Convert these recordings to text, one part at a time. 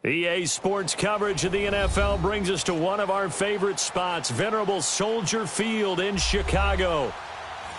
EA Sports coverage of the NFL brings us to one of our favorite spots, venerable Soldier Field in Chicago.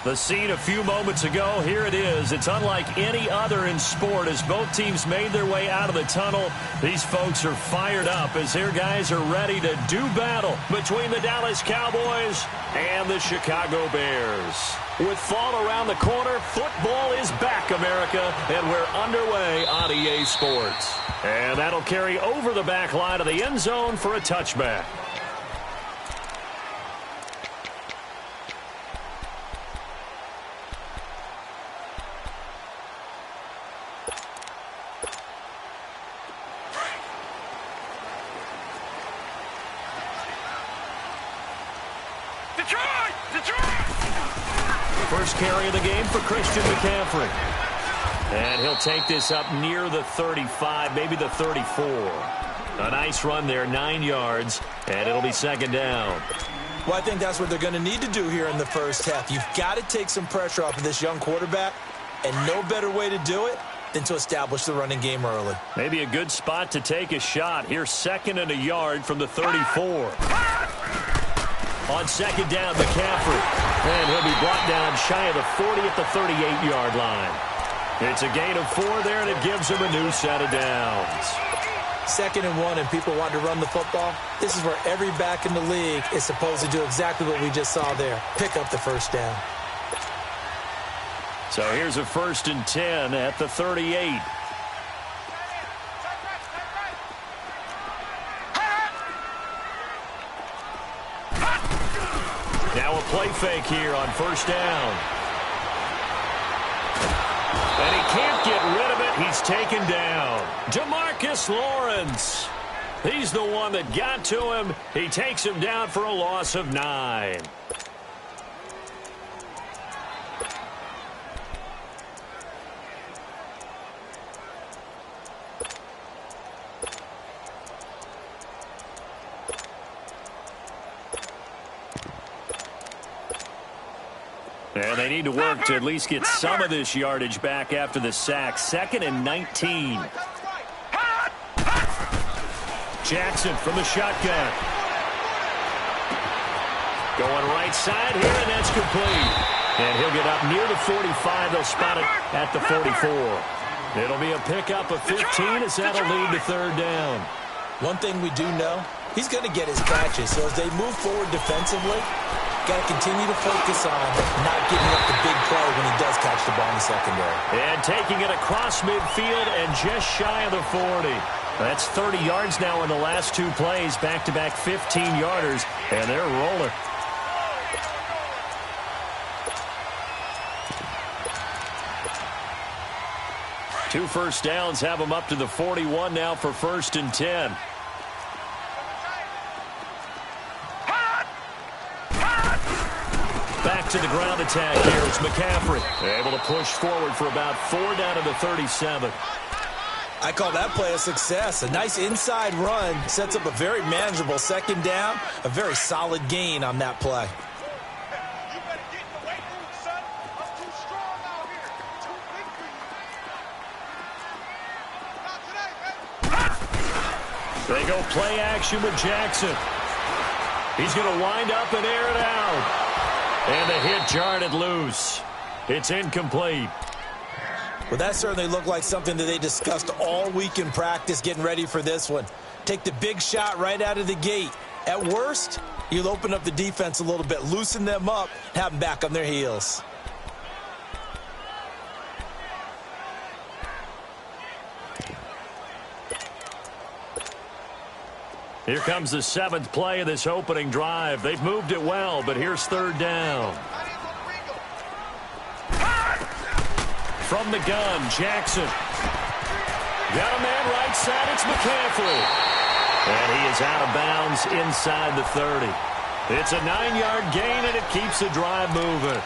The scene a few moments ago, here it is. It's unlike any other in sport as both teams made their way out of the tunnel. These folks are fired up as their guys are ready to do battle between the Dallas Cowboys and the Chicago Bears. With fall around the corner, football is back, America, and we're underway on EA Sports. And that'll carry over the back line of the end zone for a touchback. First carry of the game for Christian McCaffrey. And he'll take this up near the 35, maybe the 34. A nice run there, 9 yards, and it'll be second down. Well, I think that's what they're going to need to do here in the first half. You've got to take some pressure off of this young quarterback, and no better way to do it than to establish the running game early. Maybe a good spot to take a shot. Here's second and a yard from the 34. On second down, McCaffrey. And he'll be brought down shy of the 40 at the 38-yard line. It's a gain of 4 there, and it gives him a new set of downs. 2nd and 1, and people want to run the football. This is where every back in the league is supposed to do exactly what we just saw there. Pick up the first down. So here's a 1st and 10 at the 38. Now a play fake here on first down. And he can't get rid of it. He's taken down. DeMarcus Lawrence. He's the one that got to him. He takes him down for a loss of 9. And they need to work to at least get some of this yardage back after the sack. 2nd and 19. Jackson from the shotgun. Going right side here, and that's complete. And he'll get up near the 45. They'll spot it at the 44. It'll be a pickup of 15 as that'll lead to third down. One thing we do know, he's going to get his catches. So as they move forward defensively, got to continue to focus on not giving up the big play when he does catch the ball in the secondary. And taking it across midfield and just shy of the 40. That's 30 yards now in the last 2 plays. Back-to-back 15-yarders, and they're rolling. Two first downs have them up to the 41 now for 1st and 10. Back to the ground attack here. It's McCaffrey. Able to push forward for about 4 down to the 37. I call that play a success. A nice inside run sets up a very manageable 2nd down. A very solid gain on that play. They go play action with Jackson. He's going to wind up and air it out. And the hit jarred it loose. It's incomplete. Well, that certainly looked like something that they discussed all week in practice getting ready for this one. Take the big shot right out of the gate. At worst, you'll open up the defense a little bit, loosen them up, have them back on their heels. Here comes the 7th play of this opening drive. They've moved it well, but here's third down. From the gun, Jackson. Got a man right side, it's McCaffrey. And he is out of bounds inside the 30. It's a 9-yard gain, and it keeps the drive moving.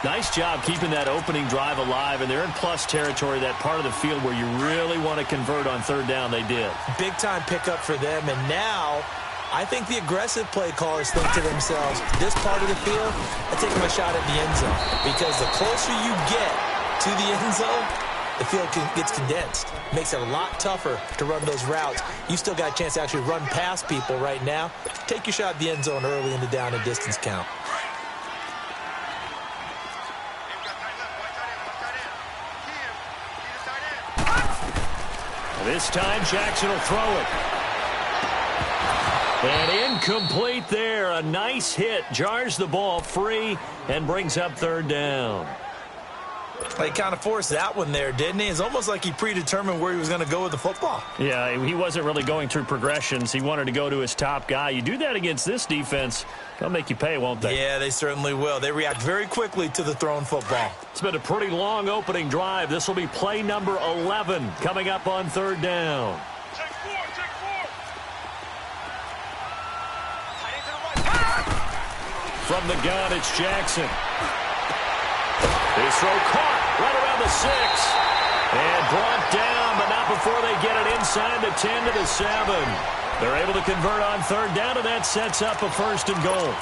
Nice job keeping that opening drive alive, and they're in plus territory, that part of the field where you really want to convert on third down. They did. Big-time pickup for them, and now I think the aggressive play callers think to themselves, this part of the field, I'm taking my shot at the end zone. Because the closer you get to the end zone, the field gets condensed. Makes it a lot tougher to run those routes. You still got a chance to actually run past people right now. Take your shot at the end zone early in the down and distance count. This time, Jackson will throw it. And incomplete there. A nice hit. Jars the ball free and brings up third down. He kind of forced that one there, didn't he? It's almost like he predetermined where he was going to go with the football. Yeah, he wasn't really going through progressions. He wanted to go to his top guy. You do that against this defense, they'll make you pay, won't they? Yeah, they certainly will. They react very quickly to the thrown football. It's been a pretty long opening drive. This will be play number 11 coming up on third down. From the gun, it's Jackson. His throw caught right around the 6. And brought down, but not before they get it inside the 10 to the 7. They're able to convert on third down, and that sets up a first and goal.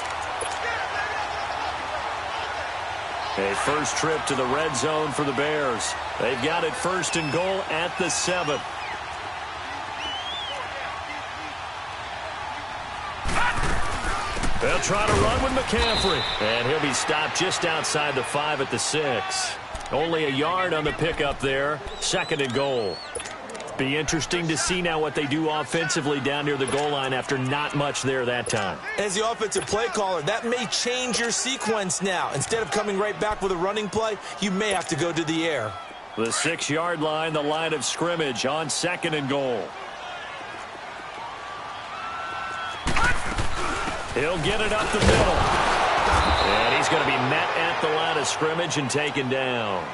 A first trip to the red zone for the Bears. They've got it first and goal at the 7. They'll try to run with McCaffrey. And he'll be stopped just outside the 5 at the 6. Only a yard on the pickup there. Second and goal. Be interesting to see now what they do offensively down near the goal line after not much there that time. As the offensive play caller, that may change your sequence now. Instead of coming right back with a running play, you may have to go to the air. The 6-yard line, the line of scrimmage on second and goal. He'll get it up the middle. And he's going to be met at the line of scrimmage and taken down.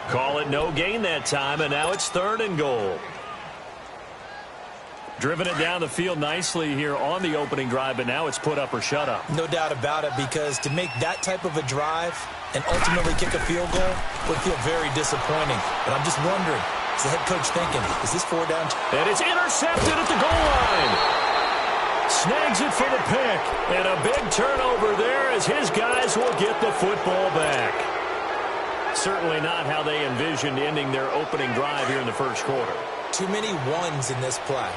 Call it no gain that time, and now it's third and goal. Driven it down the field nicely here on the opening drive, but now it's put up or shut up. No doubt about it, because to make that type of a drive and ultimately kick a field goal would feel very disappointing. But I'm just wondering, is the head coach thinking, is this 4 down? And it's intercepted at the goal line. Snags it for the pick. And a big turnover there as his guys will get the football back. Certainly not how they envisioned ending their opening drive here in the first quarter. Too many ones in this play.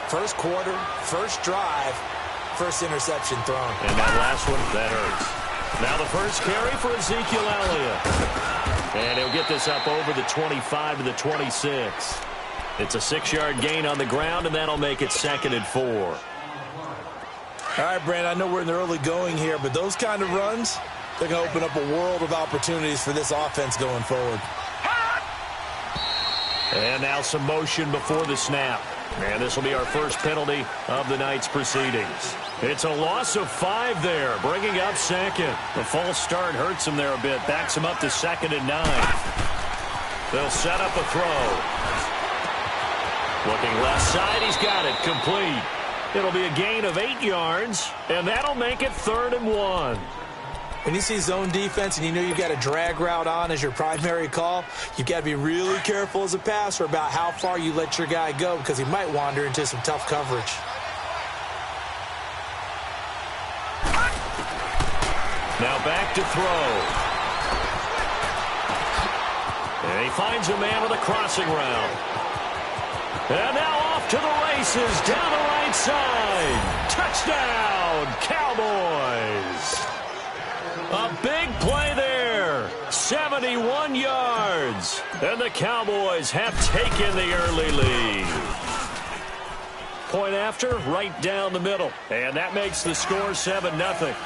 First quarter, first drive, first interception thrown. And that last one, that hurts. Now the first carry for Ezekiel Elliott. And he'll get this up over the 25 to the 26. It's a 6-yard gain on the ground, and that'll make it second and 4. All right, Brandon, I know we're in the early going here, but those kind of runs, they're going to open up a world of opportunities for this offense going forward. And now some motion before the snap. And this will be our first penalty of the night's proceedings. It's a loss of 5 there, bringing up second. The false start hurts him there a bit, backs him up to second and 9. They'll set up a throw. Looking left side, he's got it, complete. It'll be a gain of 8 yards, and that'll make it third and 1. When you see zone defense and you know you've got a drag route on as your primary call, you've got to be really careful as a passer about how far you let your guy go, because he might wander into some tough coverage. Now back to throw. And he finds a man with a crossing route. And now off to the races down the right side. Touchdown, Cowboys. A big play there. 71 yards. And the Cowboys have taken the early lead. Point after, right down the middle. And that makes the score 7-0.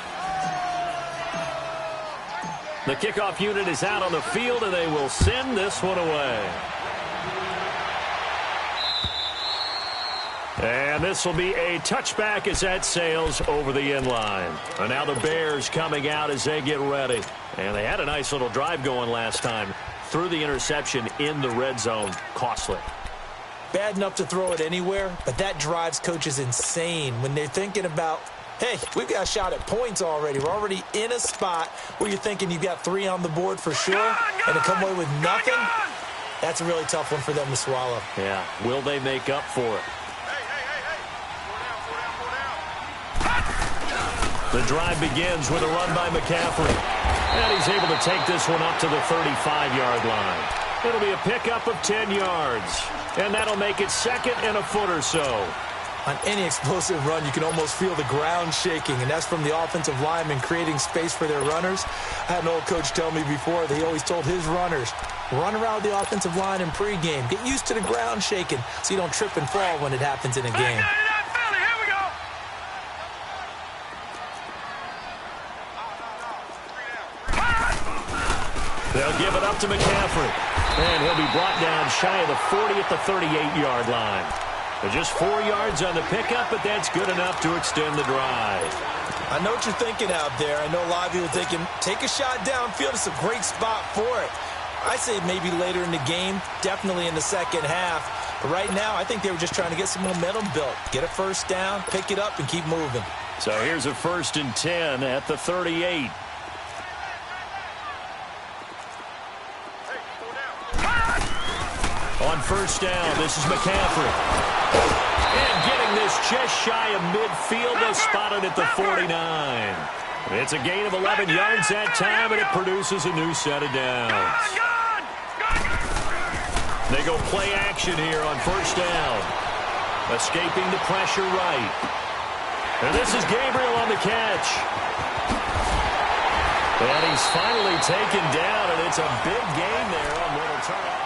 The kickoff unit is out on the field, and they will send this one away. And this will be a touchback as that sails over the end line. And now the Bears coming out as they get ready. And they had a nice little drive going last time. Threw the interception in the red zone. Costly. Bad enough to throw it anywhere, but that drives coaches insane when they're thinking about, hey, we've got a shot at points already. We're already in a spot where you're thinking you've got 3 on the board for sure, and to come away with nothing, that's a really tough one for them to swallow. Yeah, will they make up for it? The drive begins with a run by McCaffrey. And he's able to take this one up to the 35-yard line. It'll be a pickup of 10 yards. And that'll make it 2nd and a foot or so. On any explosive run, you can almost feel the ground shaking, and that's from the offensive linemen creating space for their runners. I had an old coach tell me before that he always told his runners, run around the offensive line in pregame. Get used to the ground shaking so you don't trip and fall when it happens in a game. They'll give it up to McCaffrey. And he'll be brought down shy of the 40 at the 38-yard line. Just 4 yards on the pickup, but that's good enough to extend the drive. I know what you're thinking out there. I know a lot of you are thinking, take a shot downfield. It's a great spot for it. I say maybe later in the game, definitely in the second half. But right now, I think they were just trying to get some momentum built. Get a first down, pick it up, and keep moving. So here's a 1st and 10 at the 38. On 1st down, this is McCaffrey. And getting this just shy of midfield, they'll spot it at the 49. It's a gain of 11 yards that time, and it produces a new set of downs. They go play action here on 1st down. Escaping the pressure right. And this is Gabriel on the catch. And he's finally taken down, and it's a big gain there on little turnover.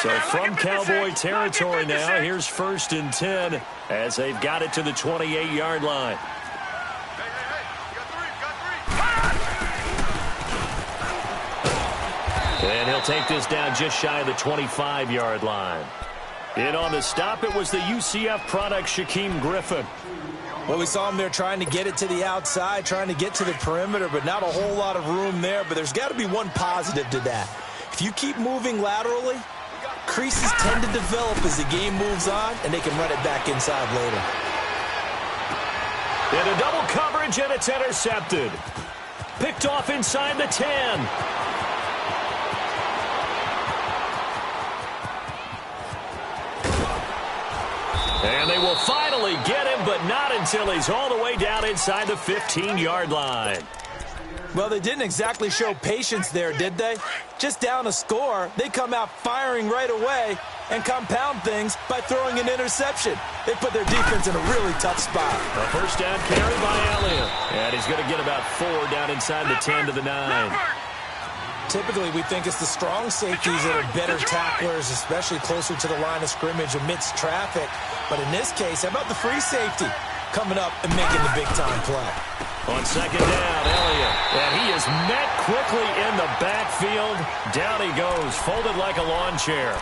So from Cowboy territory now, here's 1st and 10 as they've got it to the 28-yard line. And he'll take this down just shy of the 25-yard line. In on the stop, it was the UCF product, Shaquem Griffin. Well, we saw him there trying to get it to the outside, trying to get to the perimeter, but not a whole lot of room there. But there's got to be one positive to that. If you keep moving laterally, creases tend to develop as the game moves on, and they can run it back inside later. In a double coverage, and it's intercepted. Picked off inside the 10. And they will finally get him, but not until he's all the way down inside the 15-yard line. Well, they didn't exactly show patience there, did they? Just down a score, they come out firing right away and compound things by throwing an interception. They put their defense in a really tough spot. A 1st down carry by Elliott. And he's going to get about 4 down inside the 10 to the 9. Typically, we think it's the strong safeties that are better tacklers, especially closer to the line of scrimmage amidst traffic. But in this case, how about the free safety coming up and making the big-time play? On 2nd down, Elliott. And he is met quickly in the backfield. Down he goes, folded like a lawn chair.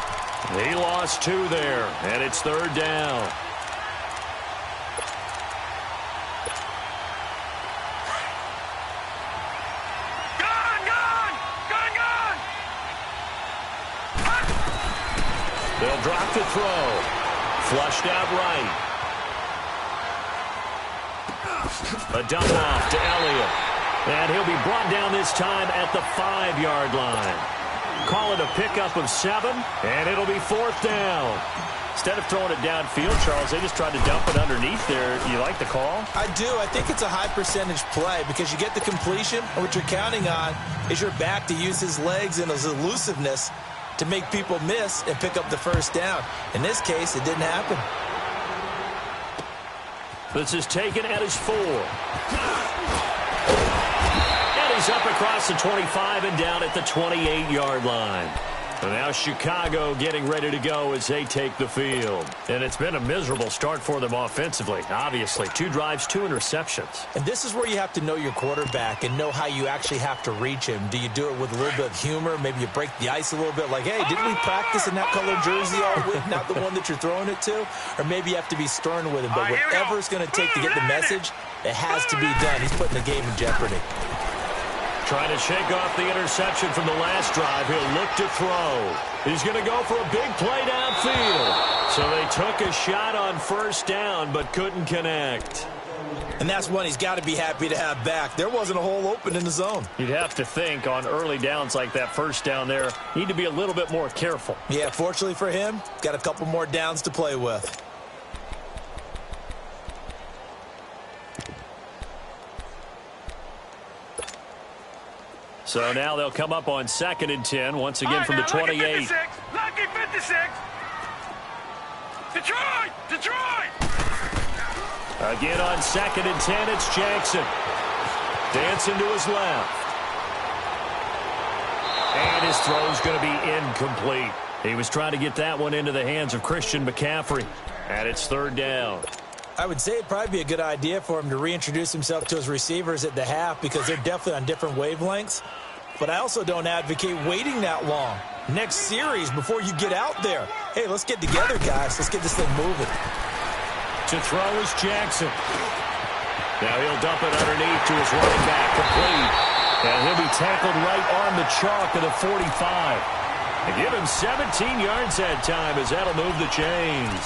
He lost 2 there, and it's 3rd down. They'll drop the throw. Flushed out right. A dump off to Elliott. And he'll be brought down this time at the 5-yard line. Call it a pickup of 7, and it'll be 4th down. Instead of throwing it downfield, Charles, they just tried to dump it underneath there. You like the call? I do. I think it's a high-percentage play because you get the completion, and what you're counting on is your back to use his legs and his elusiveness to make people miss and pick up the 1st down. In this case, it didn't happen. This is taken at his 4. And he's up across the 25 and down at the 28-yard line. And now Chicago getting ready to go as they take the field. And it's been a miserable start for them offensively, obviously. 2 drives, 2 interceptions. And this is where you have to know your quarterback and know how you actually have to reach him. Do you do it with a little bit of humor? Maybe you break the ice a little bit like, hey, didn't we practice in that color jersey all week? Not the one that you're throwing it to? Or maybe you have to be stern with him. But whatever it's going to take to get the message, it has to be done. He's putting the game in jeopardy. Trying to shake off the interception from the last drive. He'll look to throw. He's going to go for a big play downfield. So they took a shot on 1st down, but couldn't connect. And that's one he's got to be happy to have back. There wasn't a hole open in the zone. You'd have to think on early downs like that 1st down there, need to be a little bit more careful. Yeah, fortunately for him, got a couple more downs to play with. So now they'll come up on 2nd and 10, once again from the 28. Lucky 56. Detroit! Again on 2nd and 10, it's Jackson. Dancing to his left. And his throw's going to be incomplete. He was trying to get that one into the hands of Christian McCaffrey. And it's 3rd down. I would say it'd probably be a good idea for him to reintroduce himself to his receivers at the half because they're definitely on different wavelengths. But I also don't advocate waiting that long. Next series before you get out there. Hey, let's get together, guys. Let's get this thing moving. To throw is Jackson. Now he'll dump it underneath to his running back, complete. And he'll be tackled right on the chalk of the 45. They give him 17 yards that time as that'll move the chains.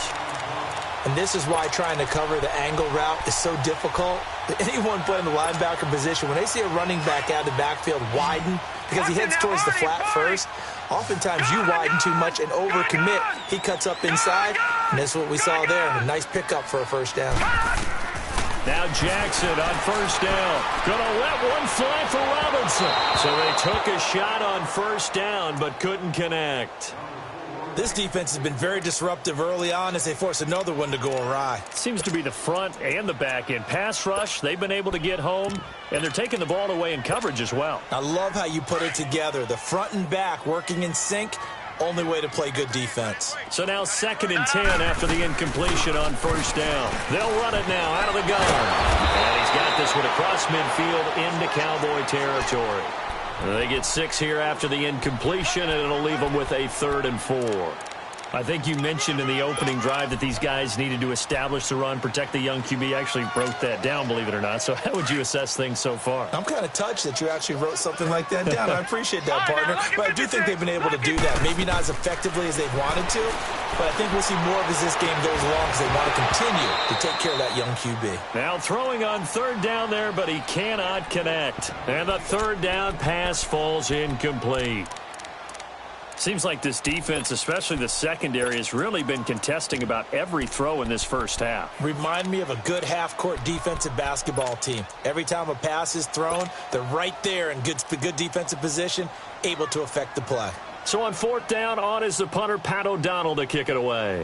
And this is why trying to cover the angle route is so difficult. Anyone playing the linebacker position, when they see a running back out of the backfield widen because he heads towards the flat first, oftentimes you widen too much and overcommit. He cuts up inside, and that's what we saw there. A nice pickup for a 1st down. Now Jackson on 1st down. Gonna let one fly for Robinson. So they took a shot on 1st down, but couldn't connect. This defense has been very disruptive early on as they force another one to go awry. Seems to be the front and the back end. Pass rush, they've been able to get home, and they're taking the ball away in coverage as well. I love how you put it together. The front and back working in sync, only way to play good defense. So now 2nd and 10 after the incompletion on 1st down. They'll run it now out of the gun. And he's got this one across midfield into Cowboy territory. They get 6 here after the incompletion, and it'll leave them with a 3rd and 4. I think you mentioned in the opening drive that these guys needed to establish the run, protect the young QB. Actually wrote that down, believe it or not. So how would you assess things so far? I'm kind of touched that you actually wrote something like that down. I appreciate that, partner. But I do think they've been able to do that. Maybe not as effectively as they've wanted to, but I think we'll see more of as this game goes along because they want to continue to take care of that young QB. Now throwing on 3rd down there, but he cannot connect. And the 3rd down pass falls incomplete. Seems like this defense, especially the secondary, has really been contesting about every throw in this 1st half. Remind me of a good half-court defensive basketball team. Every time a pass is thrown, they're right there in good defensive position, able to affect the play. So on 4th down, on is the punter, Pat O'Donnell, to kick it away.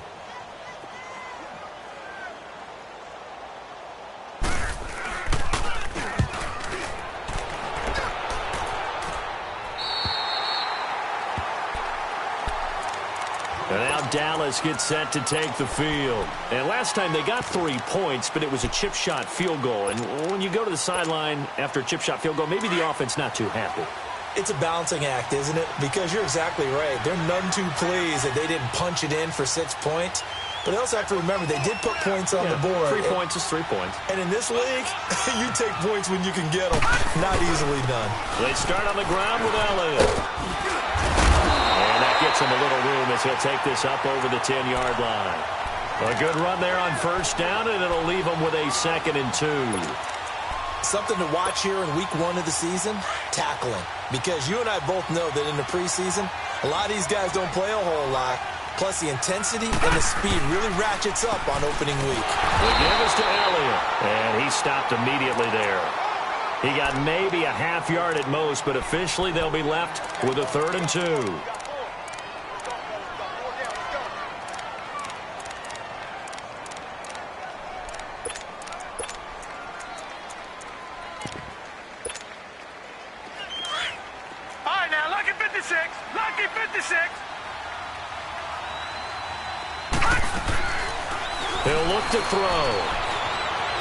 And now Dallas gets set to take the field. And last time they got 3 points, but it was a chip shot field goal. And when you go to the sideline after a chip shot field goal, maybe the offense not too happy. It's a balancing act, isn't it? Because you're exactly right. They're none too pleased that they didn't punch it in for 6 points. But they also have to remember they did put points on the board. 3 points is 3 points. And in this league, you take points when you can get them. Not easily done. They start on the ground with Elliott. And that gets him a little room as he'll take this up over the 10-yard line. A good run there on 1st down, and it'll leave him with a 2nd and 2. Something to watch here in week 1 of the season, tackling. Because you and I both know that in the preseason, a lot of these guys don't play a whole lot. Plus, the intensity and the speed really ratchets up on opening week. The give is to Elliott, and he stopped immediately there. He got maybe a half yard at most, but officially they'll be left with a 3rd and 2. Lucky 56. He'll look to throw.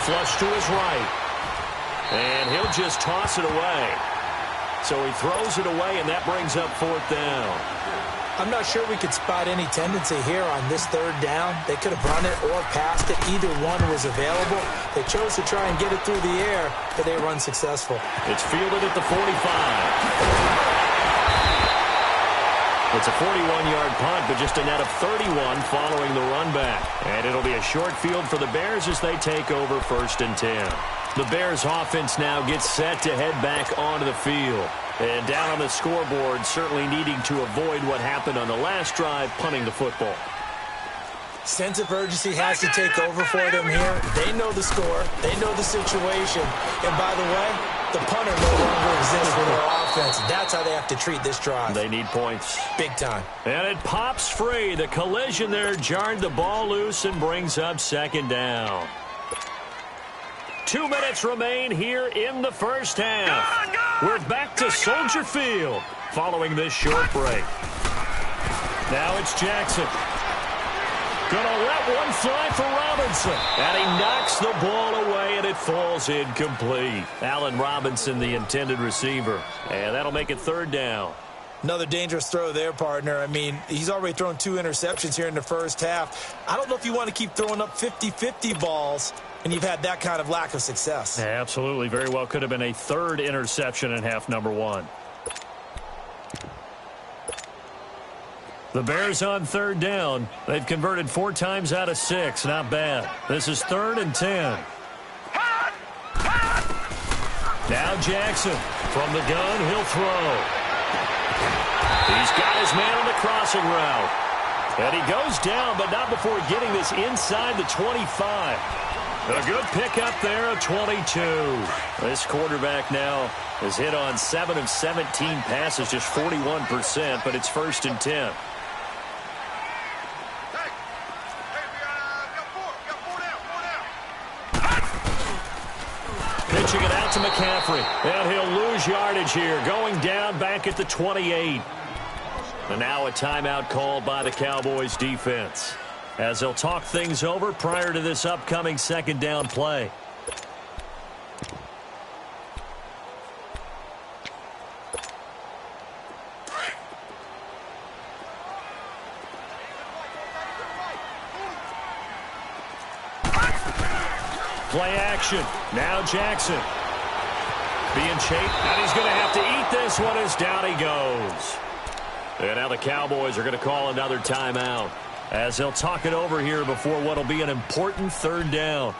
Flush to his right. And he'll just toss it away. So he throws it away, and that brings up 4th down. I'm not sure we could spot any tendency here on this 3rd down. They could have run it or passed it. Either one was available. They chose to try and get it through the air, but they were unsuccessful. It's fielded at the 45. It's a 41-yard punt, but just a net of 31 following the run back. And it'll be a short field for the Bears as they take over 1st and 10. The Bears offense now gets set to head back onto the field. And down on the scoreboard, certainly needing to avoid what happened on the last drive, punting the football. Sense of urgency has to take over for them here. They know the score. They know the situation. And by the way, The punter no longer exists for their offense. That's how they have to treat this drive. They need points. Big time. And it pops free. The collision there jarred the ball loose and brings up second down. 2 minutes remain here in the first half. We're back to Soldier Field following this short break. Now it's Jackson. Gonna let one fly for Robinson. And he knocks the ball away, and it falls incomplete. Allen Robinson, the intended receiver. And that'll make it third down. Another dangerous throw there, partner. I mean, he's already thrown 2 interceptions here in the first half. I don't know if you want to keep throwing up 50-50 balls, and you've had that kind of lack of success. Yeah, absolutely. Very well could have been a third interception in half number 1. The Bears on third down. They've converted 4 times out of 6. Not bad. This is 3rd and 10. Now Jackson. From the gun, he'll throw. He's got his man on the crossing route. And he goes down, but not before getting this inside the 25. A good pickup there, a 22. This quarterback now has hit on 7 of 17 passes, just 41%, but it's 1st and 10. Pitching it out to McCaffrey. And he'll lose yardage here. Going down back at the 28. And now a timeout called by the Cowboys defense, as they'll talk things over prior to this upcoming second down play. Play action. Now Jackson. Being chased, and he's going to have to eat this one as down he goes. And now the Cowboys are going to call another timeout, as they'll talk it over here before what will be an important third down.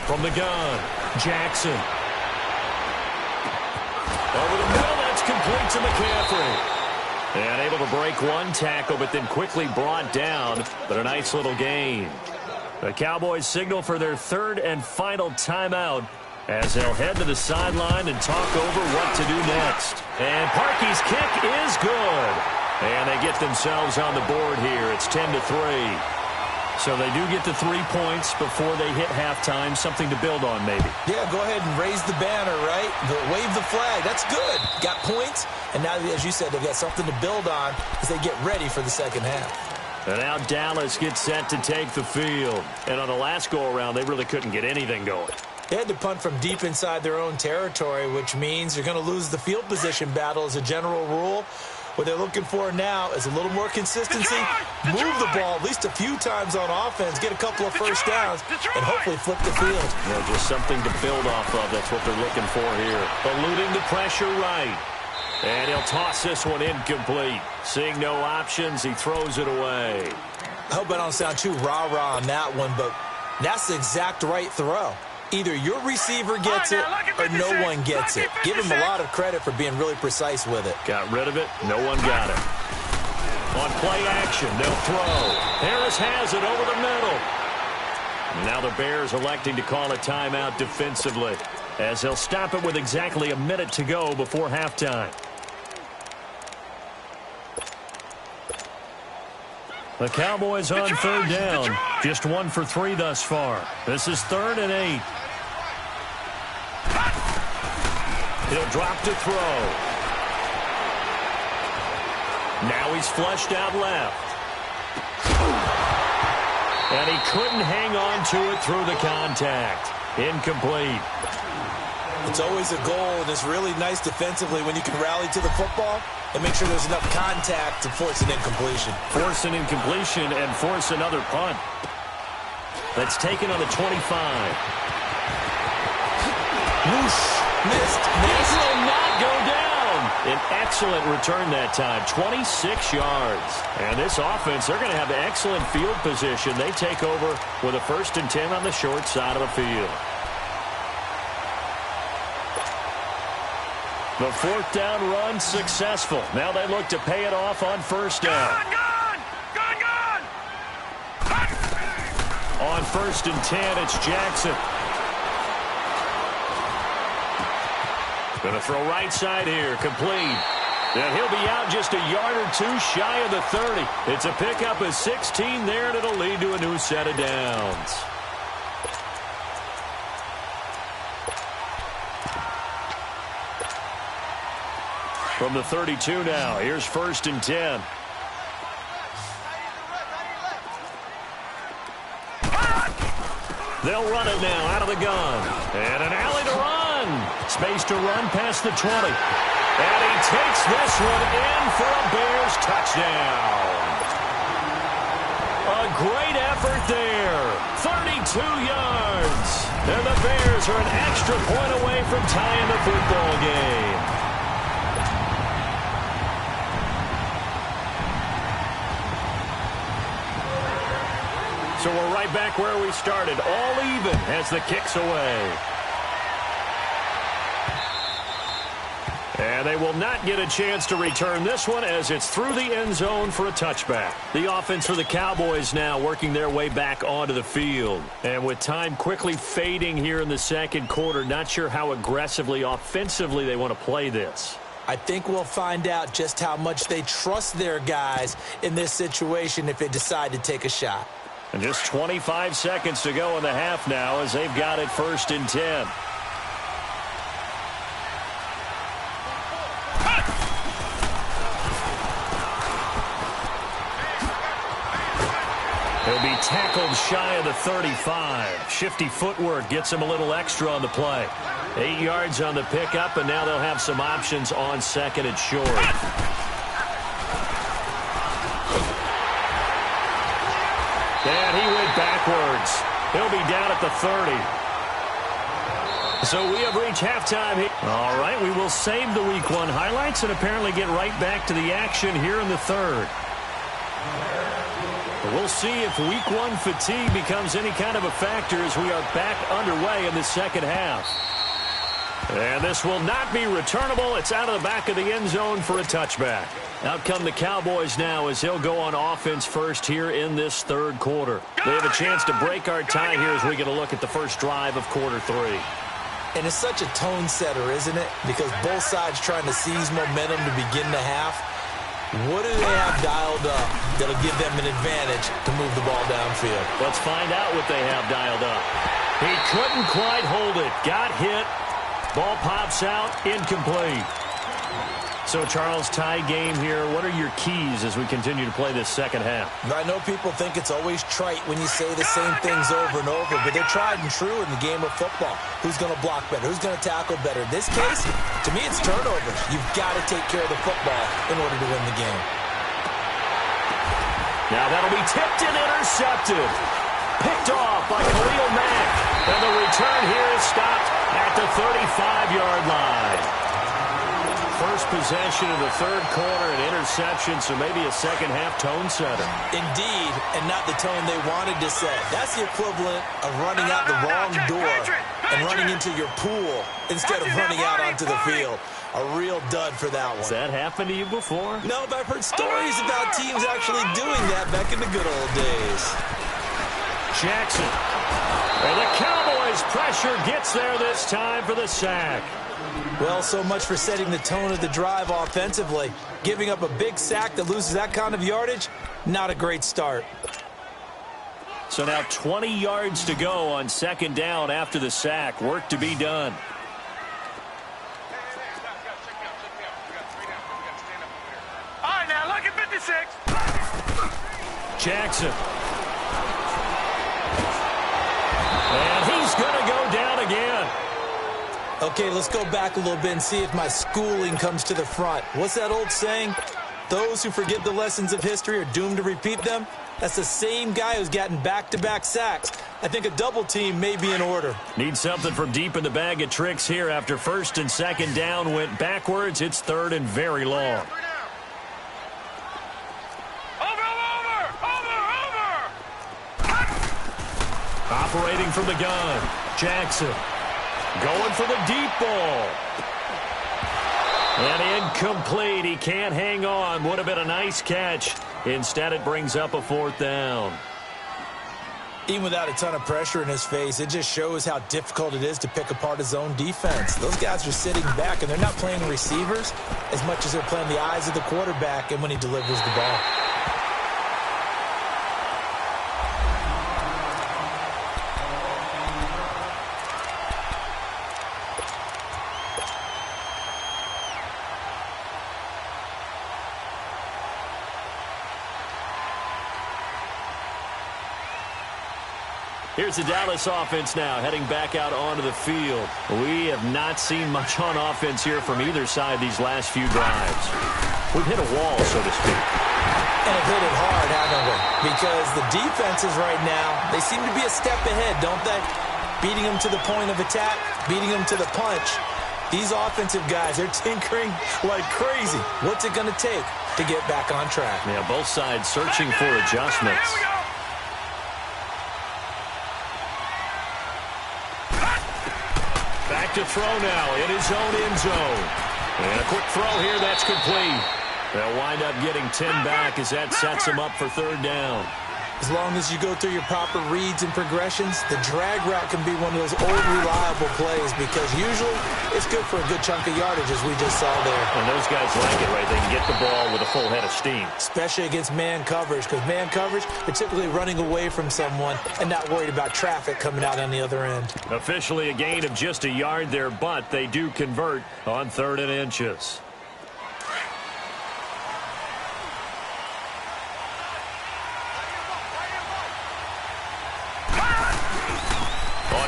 From the gun, Jackson. Over the middle, that's complete to McCaffrey. And able to break one tackle, but then quickly brought down. But a nice little gain. The Cowboys signal for their 3rd and final timeout, as they'll head to the sideline and talk over what to do next. And Parkey's kick is good. And they get themselves on the board here. It's 10-3. So they do get the 3 points before they hit halftime. Something to build on, maybe. Yeah, go ahead and raise the banner, right? Wave the flag. That's good. Got points. And now, as you said, they've got something to build on as they get ready for the second half. And now Dallas gets set to take the field. And on the last go-around, they really couldn't get anything going. They had to punt from deep inside their own territory, which means you're going to lose the field position battle as a general rule. What they're looking for now is a little more consistency, move the ball at least a few times on offense, get a couple of first downs, and hopefully flip the field. Just something to build off of. That's what they're looking for here. Eluding the pressure right. And he'll toss this one incomplete. Seeing no options, he throws it away. I hope I don't sound too rah-rah on that one, but that's the exact right throw. Either your receiver gets it or no one gets it. Give him a lot of credit for being really precise with it. Got rid of it. No one got it. On play action, they'll throw. Harris has it over the middle. Now the Bears electing to call a timeout defensively, as they'll stop it with exactly a minute to go before halftime. The Cowboys on third down. Just 1 for 3 thus far. This is 3rd and 8. He'll drop to throw. Now he's flushed out left. And he couldn't hang on to it through the contact. Incomplete. It's always a goal, and it's really nice defensively when you can rally to the football and make sure there's enough contact to force an incompletion. Force an incompletion and force another punt. That's taken on the 25. Whoosh. Missed. This will not go down. An excellent return that time, 26 yards. And this offense, they're going to have excellent field position. They take over with a 1st and 10 on the short side of the field. The 4th down run successful. Now they look to pay it off on 1st down. Gone! On 1st and 10, it's Jackson. Going to throw right side here, complete. And he'll be out just a yard or two shy of the 30. It's a pickup of 16 there, and it'll lead to a new set of downs. From the 32 now, here's 1st and 10. They'll run it now out of the gun. And an alley to run. Space to run past the 20. And he takes this one in for a Bears touchdown. A great effort there. 32 yards. And the Bears are an extra point away from tying the football game. So we're right back where we started, all even as the kick's away. And they will not get a chance to return this one as it's through the end zone for a touchback. The offense for the Cowboys now working their way back onto the field. And with time quickly fading here in the second quarter, not sure how aggressively, offensively they want to play this. I think we'll find out just how much they trust their guys in this situation if they decide to take a shot. And just 25 seconds to go in the half now as they've got it 1st and 10. He'll be tackled shy of the 35. Shifty footwork gets him a little extra on the play. 8 yards on the pickup, and now they'll have some options on 2nd and short. And he went backwards. He'll be down at the 30. So we have reached halftime here. All right, we will save the Week 1 highlights and apparently get right back to the action here in the 3rd. But we'll see if Week 1 fatigue becomes any kind of a factor as we are back underway in the second half. And this will not be returnable. It's out of the back of the end zone for a touchback. Out come the Cowboys now as he'll go on offense first here in this 3rd quarter. They have a chance to break our tie here as we get a look at the first drive of quarter 3. And it's such a tone setter, isn't it? Because both sides trying to seize momentum to begin the half. What do they have dialed up that'll give them an advantage to move the ball downfield? Let's find out what they have dialed up. He couldn't quite hold it. Got hit. Ball pops out. Incomplete. So, Charles, tie game here. What are your keys as we continue to play this second half? I know people think it's always trite when you say the same things over and over, but they're tried and true in the game of football. Who's going to block better? Who's going to tackle better? In this case, to me, it's turnovers. You've got to take care of the football in order to win the game. Now that'll be tipped and intercepted. Picked off by Khalil Mack. And the return here is stopped at the 35-yard line. First possession of the 3rd quarter, an interception, so maybe a second-half tone setter. Indeed, and not the tone they wanted to set. That's the equivalent of running out the wrong door and running into your pool instead of running out onto the field. A real dud for that one. Has that happened to you before? No, but I've heard stories about teams actually doing that back in the good old days. Jackson. And the Cowboys' pressure gets there this time for the sack. Well, so much for setting the tone of the drive offensively. Giving up a big sack that loses that kind of yardage, not a great start. So now 20 yards to go on 2nd down after the sack. Work to be done. All right, now, look at 56. Jackson. And he's going to go down again. Okay, let's go back a little bit and see if my schooling comes to the front. What's that old saying? Those who forget the lessons of history are doomed to repeat them. That's the same guy who's gotten back-to-back sacks. I think a double team may be in order. Need something from deep in the bag of tricks here after first and second down went backwards. It's third and very long. Operating from the gun, Jackson going for the deep ball. And incomplete. He can't hang on. Would have been a nice catch. Instead, it brings up a fourth down. Even without a ton of pressure in his face, it just shows how difficult it is to pick apart his own defense. Those guys are sitting back, and they're not playing receivers as much as they're playing the eyes of the quarterback and when he delivers the ball. Here's the Dallas offense now, heading back out onto the field. We have not seen much on offense here from either side these last few drives. We've hit a wall, so to speak. And have hit it hard, haven't we? Because the defenses right now, they seem to be a step ahead, don't they? Beating them to the point of attack, beating them to the punch. These offensive guys, they're tinkering like crazy. What's it going to take to get back on track? Yeah, both sides searching for adjustments. Back to throw now in his own end zone. And a quick throw here, that's complete. They'll wind up getting 10 back as that sets them up for third down. As long as you go through your proper reads and progressions, the drag route can be one of those old reliable plays because usually it's good for a good chunk of yardage as we just saw there. And those guys like it, right? They can get the ball with a full head of steam. Especially against man coverage because man coverage, they're typically running away from someone and not worried about traffic coming out on the other end. Officially a gain of just a yard there, but they do convert on 3rd and inches.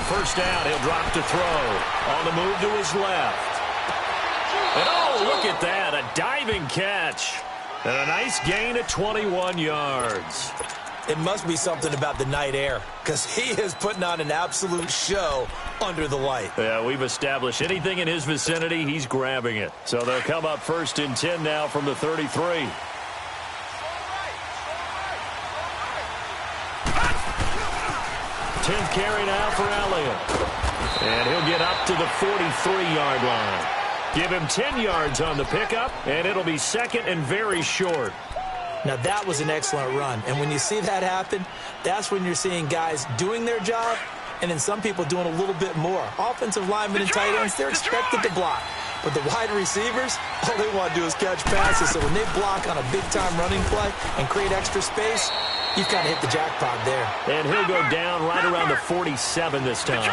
First down, he'll drop to throw. On the move to his left. And oh, look at that, a diving catch. And a nice gain of 21 yards. It must be something about the night air because he is putting on an absolute show under the light. Yeah, we've established anything in his vicinity, he's grabbing it. So they'll come up 1st and 10 now from the 33. Tenth carry now for Elliott. And he'll get up to the 43-yard line. Give him 10 yards on the pickup, and it'll be 2nd and very short. Now, that was an excellent run. And when you see that happen, that's when you're seeing guys doing their job and then some people doing a little bit more. Offensive linemen and tight ends, they're expected to block. But the wide receivers, all they want to do is catch passes. So when they block on a big-time running play and create extra space, you've kind of hit the jackpot there. And he'll go down right around the 47 this time.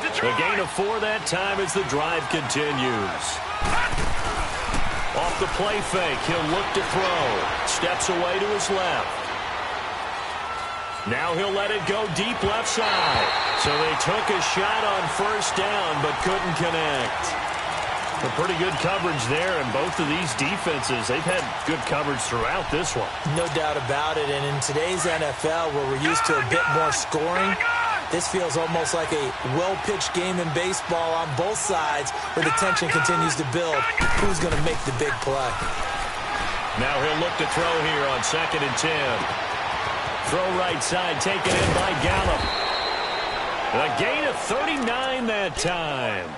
A gain of 4 that time as the drive continues. Off the play fake, he'll look to throw. Steps away to his left. Now he'll let it go deep left side. So they took a shot on first down but couldn't connect. A pretty good coverage there, and both of these defenses, they've had good coverage throughout this one. No doubt about it, and in today's NFL, where we're used to a bit more scoring, this feels almost like a well-pitched game in baseball on both sides where the tension continues to build. Who's going to make the big play? Now he'll look to throw here on 2nd and 10. Throw right side, taken in by Gallup. A gain of 39 that time.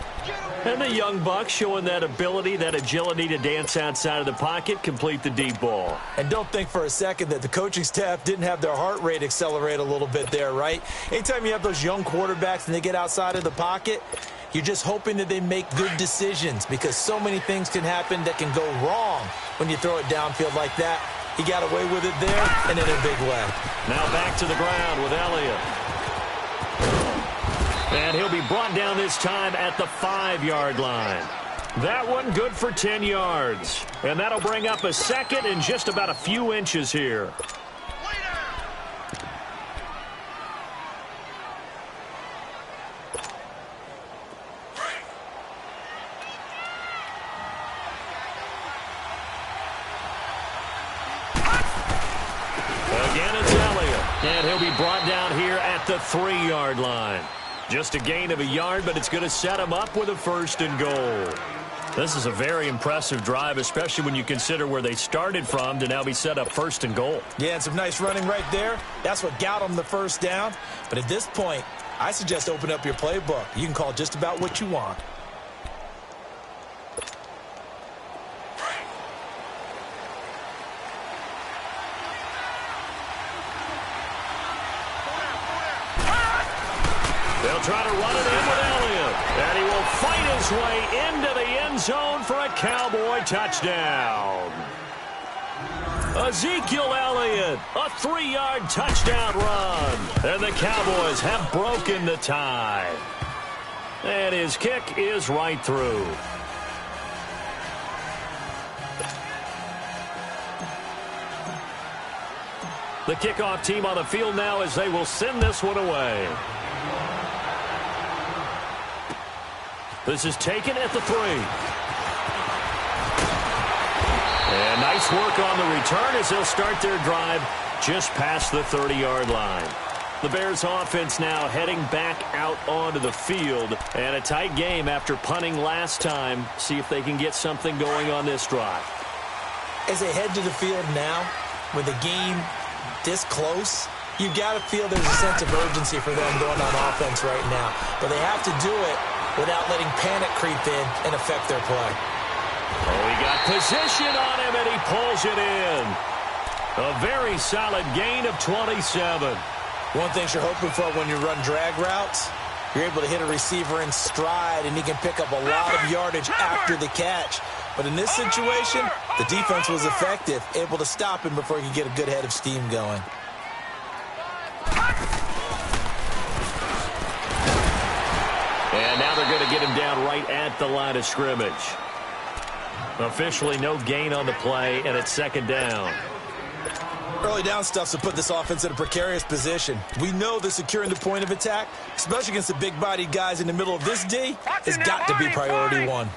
And the young buck showing that ability, that agility to dance outside of the pocket, complete the deep ball. And don't think for a second that the coaching staff didn't have their heart rate accelerate a little bit there, right? Anytime you have those young quarterbacks and they get outside of the pocket, you're just hoping that they make good decisions because so many things can happen that can go wrong when you throw it downfield like that. He got away with it there and in a big way. Now back to the ground with Elliott. And he'll be brought down this time at the 5-yard line. That one good for 10 yards. And that'll bring up a 2nd and just about a few inches here. Again, it's Elliott. And he'll be brought down here at the 3-yard line. Just a gain of a yard, but it's going to set him up with a 1st and goal. This is a very impressive drive, especially when you consider where they started from to now be set up 1st and goal. Yeah, and some nice running right there. That's what got them the 1st down. But at this point, I suggest open up your playbook. You can call just about what you want. They'll try to run it in with Elliott. And he will fight his way into the end zone for a Cowboy touchdown. Ezekiel Elliott, a 3-yard touchdown run. And the Cowboys have broken the tie. And his kick is right through. The kickoff team on the field now as they will send this one away. This is taken at the 3. And nice work on the return as they'll start their drive just past the 30-yard line. The Bears offense now heading back out onto the field. And a tight game after punting last time. See if they can get something going on this drive. As they head to the field now, with the game this close, you've got to feel there's a sense of urgency for them going on offense right now. But they have to do it without letting panic creep in and affect their play. Oh, he got position on him, and he pulls it in. A very solid gain of 27. One thing you're hoping for when you run drag routes, you're able to hit a receiver in stride, and he can pick up a lot of yardage after the catch. But in this situation, the defense was effective, able to stop him before he could get a good head of steam going. And now they're going to get him down right at the line of scrimmage. Officially no gain on the play, and it's 2nd down. Early down stuff's to put this offense in a precarious position. We know that securing the point of attack, especially against the big-bodied guys in the middle of this D, has got to be priority 1.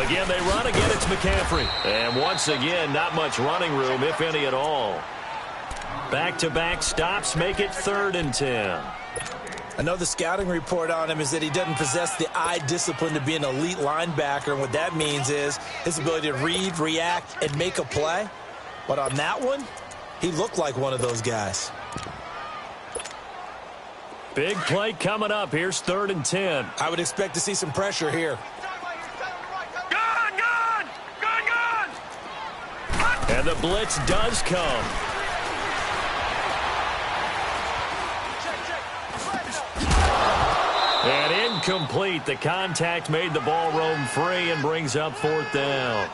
Again, they run. Again, it's McCaffrey. And once again, not much running room, if any at all. Back-to-back stops make it 3rd and 10. I know the scouting report on him is that he doesn't possess the eye discipline to be an elite linebacker, and what that means is his ability to read, react, and make a play. But on that one, he looked like one of those guys. Big play coming up. Here's 3rd and 10. I would expect to see some pressure here. Gone! And the blitz does come. And incomplete. The contact made the ball roam free and brings up 4th down.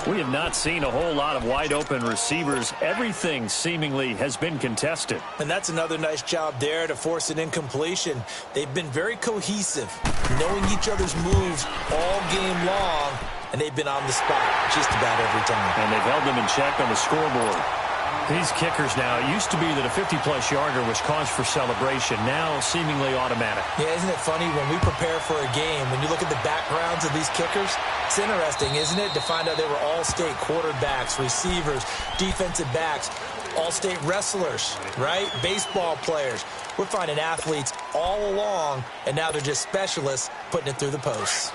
We have not seen a whole lot of wide-open receivers. Everything seemingly has been contested. And that's another nice job there to force an incompletion. They've been very cohesive, knowing each other's moves all game long, and they've been on the spot just about every time. And they've held them in check on the scoreboard. These kickers now, it used to be that a 50-plus yarder was cause for celebration. Now seemingly automatic. Yeah, isn't it funny when we prepare for a game, when you look at the backgrounds of these kickers, it's interesting, isn't it, to find out they were all-state quarterbacks, receivers, defensive backs, all-state wrestlers, right? Baseball players. We're finding athletes all along, and now they're just specialists putting it through the posts.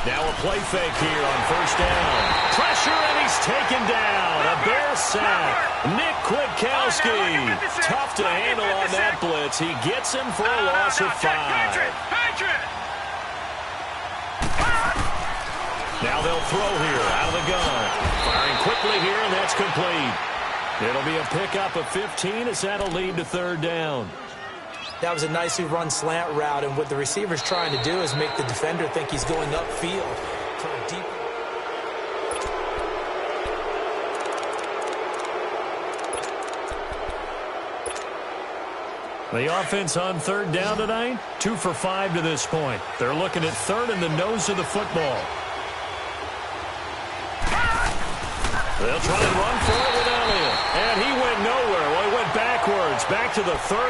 Now a play fake here on 1st down. Pressure, and he's taken down. A Bear sack. Nick Kwiatkowski. Tough to handle on that blitz. He gets him for a loss of 5. Now they'll throw here out of the gun. Firing quickly here, and that's complete. It'll be a pickup of 15 as that'll lead to 3rd down. That was a nicely run slant route, and what the receiver's trying to do is make the defender think he's going upfield for a deep. The offense on 3rd down tonight, 2 for 5 to this point. They're looking at 3rd in the nose of the football. They'll try and run for it with Elliott. And he went nowhere. Well, he went backwards. Back out to the 33.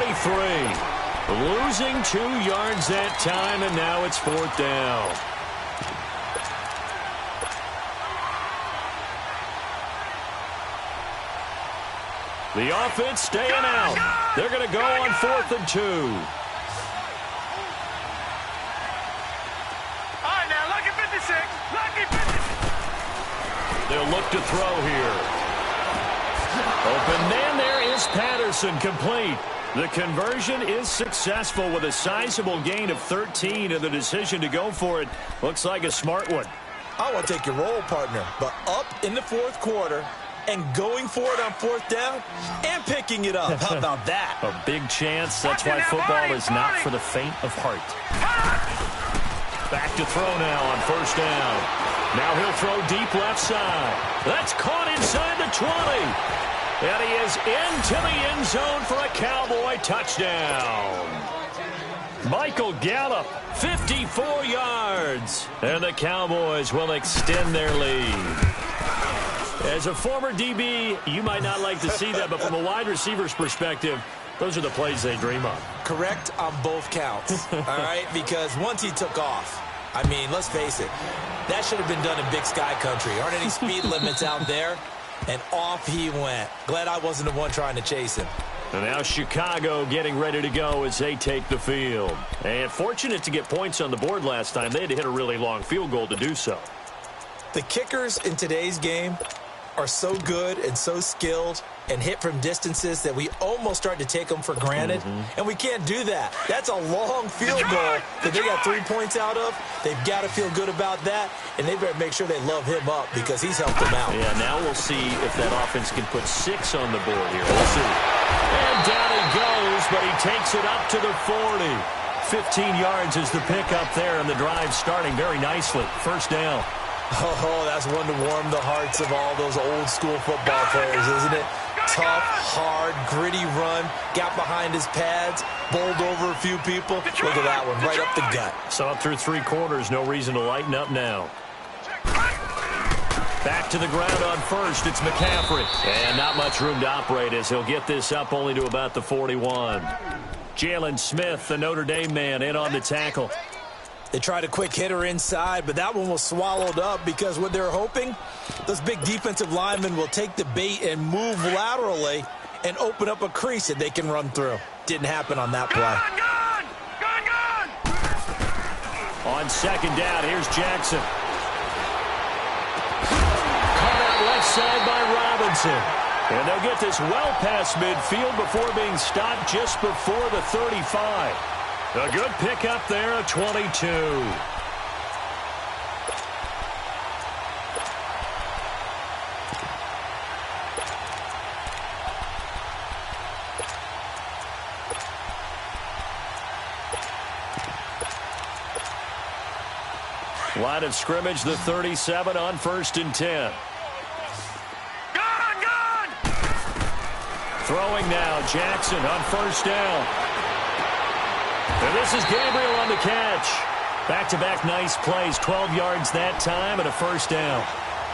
Losing 2 yards that time, and now it's 4th down. The offense staying out. They're going to go on 4th and 2. All right, now, lucky 56. Lucky 56. They'll look to throw here. Open man, there is Patterson, complete. The conversion is successful with a sizable gain of 13, and the decision to go for it looks like a smart one. I want to take your role, partner, but up in the 4th quarter and going for it on 4th down and picking it up. How about that? A big chance. That's why football is not for the faint of heart. Back to throw now on 1st down. Now he'll throw deep left side. That's caught inside the 20. And he is into the end zone for a Cowboy touchdown. Michael Gallup, 54 yards. And the Cowboys will extend their lead. As a former DB, you might not like to see that, but from a wide receiver's perspective, those are the plays they dream of. Correct on both counts, all right? Because once he took off, I mean, let's face it, that should have been done in Big Sky Country. Aren't any speed limits out there? And off he went. Glad I wasn't the one trying to chase him. And now Chicago getting ready to go as they take the field. And fortunate to get points on the board last time. They had to hit a really long field goal to do so. The kickers in today's game are so good and so skilled and hit from distances that we almost start to take them for granted. And we can't do that. That's a long field goal that they got 3 points out of. They've got to feel good about that, and they better make sure they love him up because he's helped them out. Yeah, now we'll see if that offense can put 6 on the board here. We'll see. And down he goes, but he takes it up to the 40. 15 yards is the pickup there, and the drive starting very nicely. 1st down. Oh, that's one to warm the hearts of all those old-school football players, isn't it? Tough, hard, gritty run, got behind his pads, bowled over a few people. Look at that one, right up the gut. Saw it through 3 quarters, no reason to lighten up now. Back to the ground on 1st, it's McCaffrey. And not much room to operate as he'll get this up only to about the 41. Jalen Smith, the Notre Dame man, in on the tackle. They tried a quick hitter inside, but that one was swallowed up because what they're hoping, those big defensive linemen will take the bait and move laterally and open up a crease that they can run through. Didn't happen on that play. On 2nd down, here's Jackson. Cut out left side by Robinson. And they'll get this well past midfield before being stopped just before the 35. A good pickup there at 22. Line of scrimmage, the 37 on 1st and 10. Throwing now, Jackson on 1st down. And this is Gabriel on the catch. Back-to-back nice plays, 12 yards that time and a 1st down.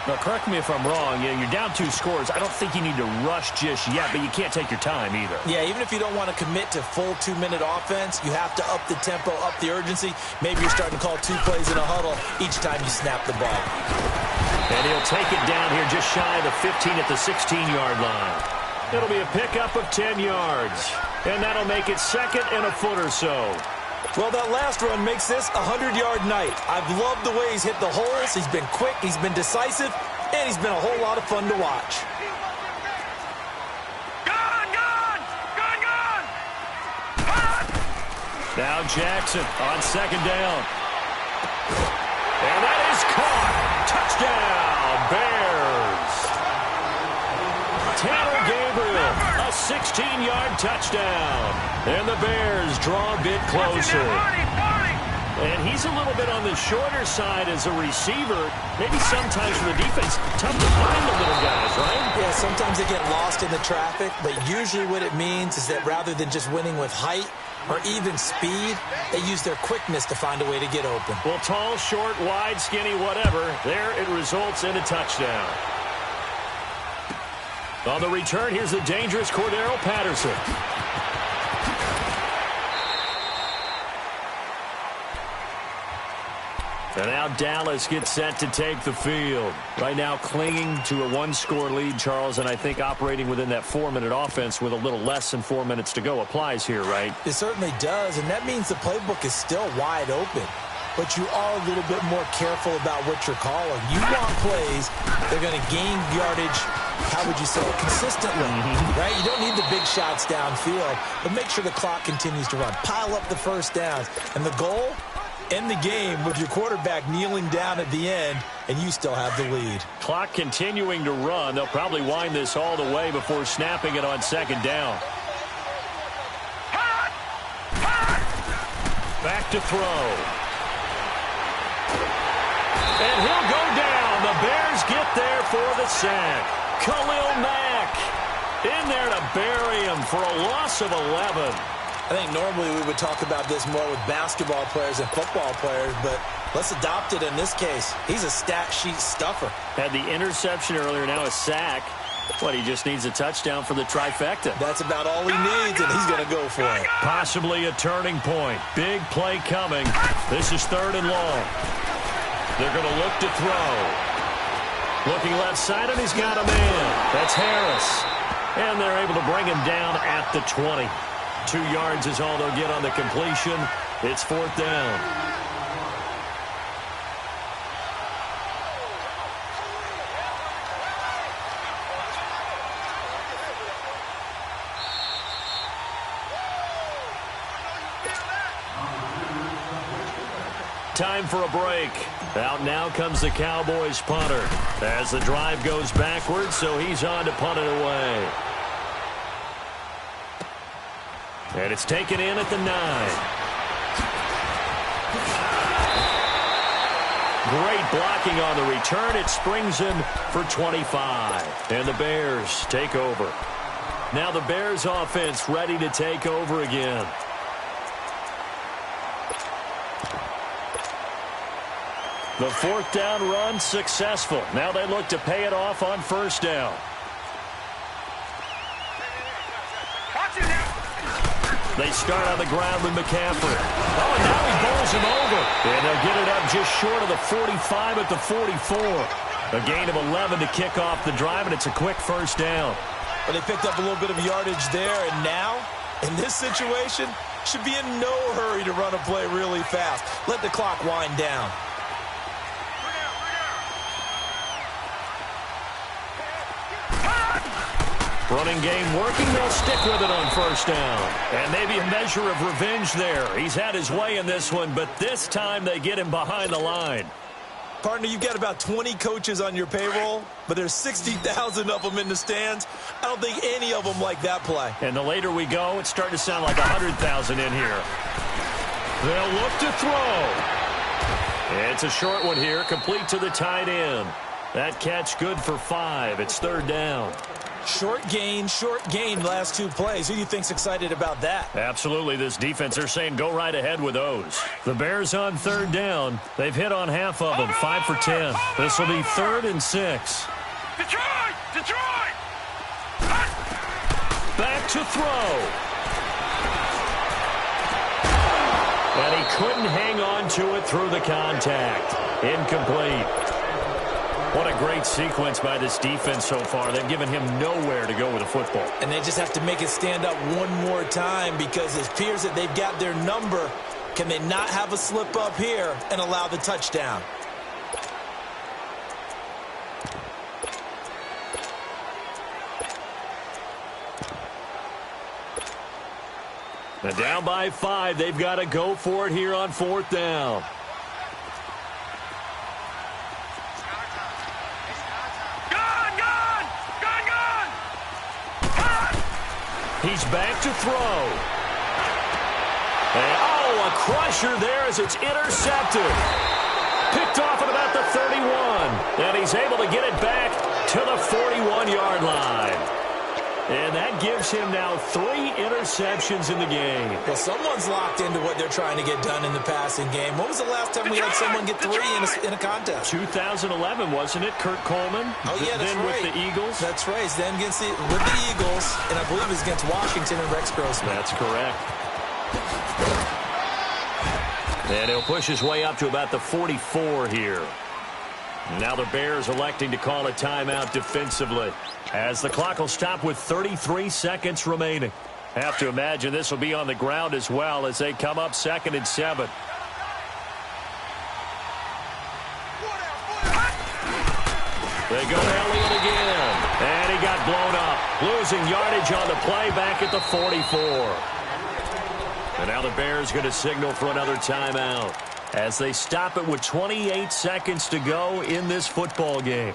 Now, correct me if I'm wrong. You're down 2 scores. I don't think you need to rush just yet, but you can't take your time either. Yeah, even if you don't want to commit to full 2-minute offense, you have to up the tempo, up the urgency. Maybe you're starting to call 2 plays in a huddle each time you snap the ball. And he'll take it down here just shy of the 15 at the 16-yard line. It'll be a pickup of 10 yards. And that'll make it 2nd and a foot or so. Well, that last run makes this a 100-yard night. I've loved the way he's hit the holes. He's been quick, he's been decisive, and he's been a whole lot of fun to watch. Now Jackson on 2nd down. And that is caught. Touchdown, Bears. Tanner Gabriel, a 16-yard touchdown. And the Bears draw a bit closer. And he's a little bit on the shorter side as a receiver. Maybe sometimes for the defense, tough to find the little guys, right? Yeah, sometimes they get lost in the traffic, but usually what it means is that rather than just winning with height or even speed, they use their quickness to find a way to get open. Well, tall, short, wide, skinny, whatever, there it results in a touchdown. On the return, here's the dangerous Cordero Patterson. And now Dallas gets set to take the field. Right now clinging to a one-score lead, Charles, and I think operating within that 4-minute offense with a little less than 4 minutes to go applies here, right? It certainly does, and that means the playbook is still wide open. But you are a little bit more careful about what you're calling. You want plays that are going to gain yardage, how would you say it, consistently, right? You don't need the big shots downfield, but make sure the clock continues to run. Pile up the first downs. And the goal, end the game with your quarterback kneeling down at the end, and you still have the lead. Clock continuing to run. They'll probably wind this all the way before snapping it on second down. Back to throw. And he'll go down. The Bears get there for the sack. Khalil Mack in there to bury him for a loss of 11. I think normally we would talk about this more with basketball players and football players, but let's adopt it in this case. He's a stat sheet stuffer. Had the interception earlier, now a sack. What, he just needs a touchdown for the trifecta. That's about all he needs, and he's going to go for it. Possibly a turning point. Big play coming. This is 3rd and long. They're going to look to throw. Looking left side, and he's got a man. That's Harris. And they're able to bring him down at the 20. 2 yards is all they'll get on the completion. It's 4th down. Time for a break. Out now comes the Cowboys punter as the drive goes backwards, so he's on to punt it away. And it's taken in at the 9. Great blocking on the return. It springs him for 25. And the Bears take over. Now the Bears offense ready to take over again. The 4th down run successful. Now they look to pay it off on 1st down. They start on the ground with McCaffrey. Oh, and now he bowls him over. And they'll get it up just short of the 45 at the 44. A gain of 11 to kick off the drive, and it's a quick 1st down. But they picked up a little bit of yardage there, and now, in this situation, should be in no hurry to run a play really fast. Let the clock wind down. Running game working. They'll stick with it on 1st down. And maybe a measure of revenge there. He's had his way in this one, but this time they get him behind the line. Partner, you've got about 20 coaches on your payroll, but there's 60,000 of them in the stands. I don't think any of them like that play. And the later we go, it's starting to sound like 100,000 in here. They'll look to throw. It's a short one here, complete to the tight end. That catch good for 5. It's 3rd down. Short gain, last 2 plays. Who do you think's excited about that? Absolutely. This defense, they're saying go right ahead with those. The Bears on 3rd down. They've hit on half of them, 5 for 10. This will be 3rd and 6. Detroit! Back to throw. And he couldn't hang on to it through the contact. Incomplete. What a great sequence by this defense so far. They've given him nowhere to go with the football. And they just have to make it stand up one more time because it appears that they've got their number. Can they not have a slip up here and allow the touchdown? Now down by 5. They've got to go for it here on 4th down. He's back to throw. And, a crusher there as it's intercepted. Picked off at about the 31. And he's able to get it back to the 41-yard line. And that gives him now 3 interceptions in the game. Well, someone's locked into what they're trying to get done in the passing game. When was the last time we had someone get 3 in a contest? 2011, wasn't it? Kurt Coleman? Oh, yeah, that's then right. With the Eagles? That's right. Then with the Eagles, and I believe it was against Washington and Rex Grossman. That's correct. And he'll push his way up to about the 44 here. Now the Bears electing to call a timeout defensively, as the clock will stop with 33 seconds remaining. Have to imagine this will be on the ground as well as they come up 2nd and 7. They go to Elliott again. And he got blown up. Losing yardage on the play back at the 44. And now the Bears going to signal for another timeout as they stop it with 28 seconds to go in this football game.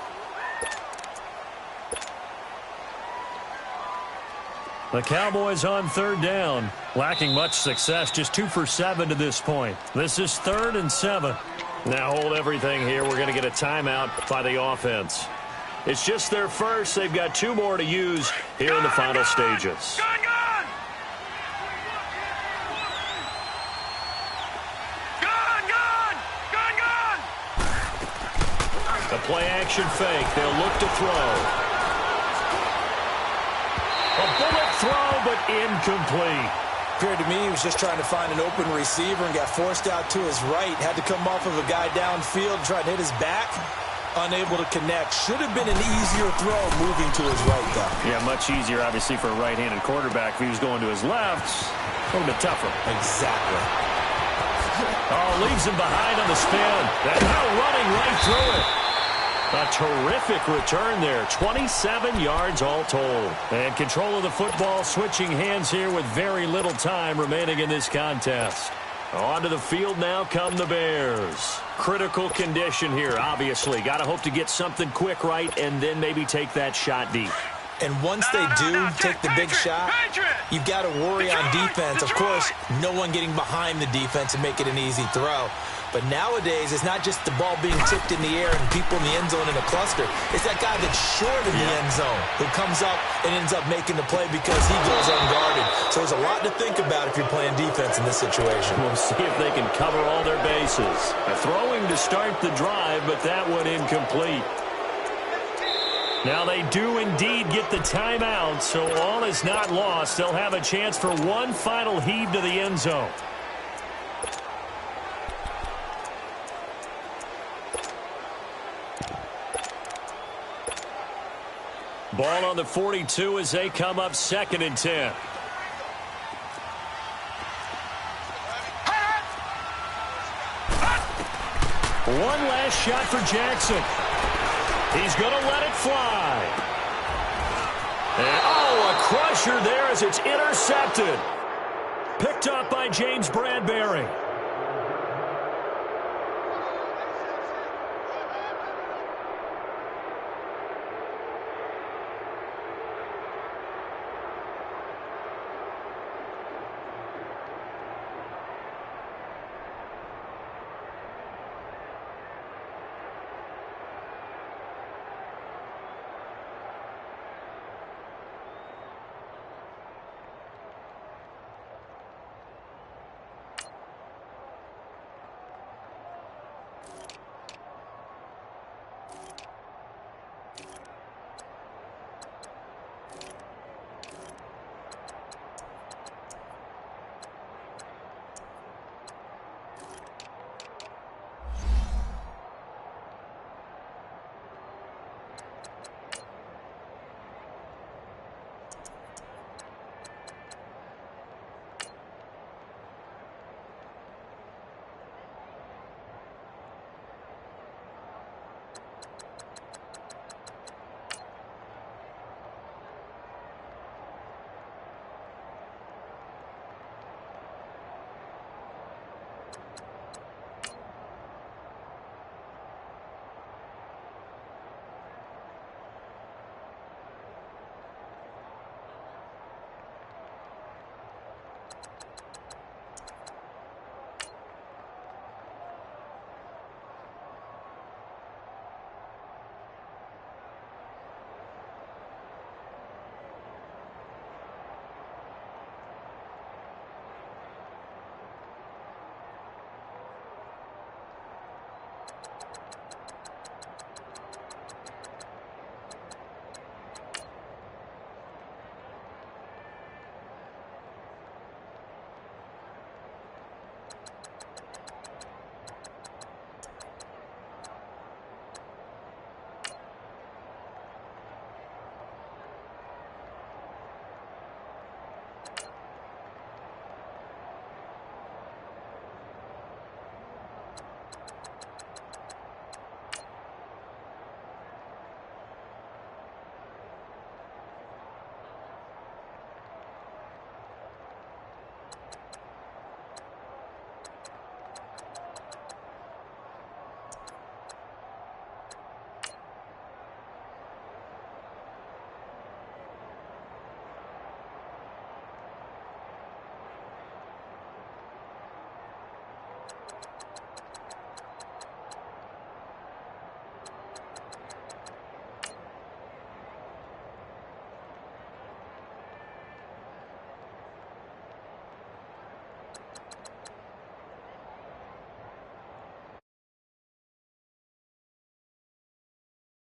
The Cowboys on 3rd down, lacking much success, just 2 for 7 to this point. This is 3rd and 7. Now hold everything here. We're going to get a timeout by the offense. It's just their first. They've got 2 more to use here in the final stages. The play action fake. They'll look to throw. A bullet throw, but incomplete. Appeared to me he was just trying to find an open receiver and got forced out to his right. Had to come off of a guy downfield, try to hit his back. Unable to connect. Should have been an easier throw moving to his right, though. Yeah, much easier, obviously, for a right-handed quarterback. If he was going to his left, a little bit tougher. Exactly. Oh, leaves him behind on the spin. And now running right through it. A terrific return there. 27 yards all told. And control of the football switching hands here with very little time remaining in this contest. Onto the field now come the Bears. Critical condition here, obviously. Got to hope to get something quick right and then maybe take that shot deep. And once they do take the big shot, you've got to worry on defense. Of course, no one getting behind the defense and make it an easy throw. But nowadays, it's not just the ball being tipped in the air and people in the end zone in a cluster. It's that guy that's short in the end zone who comes up and ends up making the play because he goes unguarded. So there's a lot to think about if you're playing defense in this situation. We'll see if they can cover all their bases. A throwing to start the drive, but that one incomplete. Now they do indeed get the timeout, so all is not lost. They'll have a chance for one final heave to the end zone. Ball on the 42 as they come up 2nd and 10. One last shot for Jackson. He's going to let it fly. And, oh, a crusher there as it's intercepted. Picked up by James Bradbury.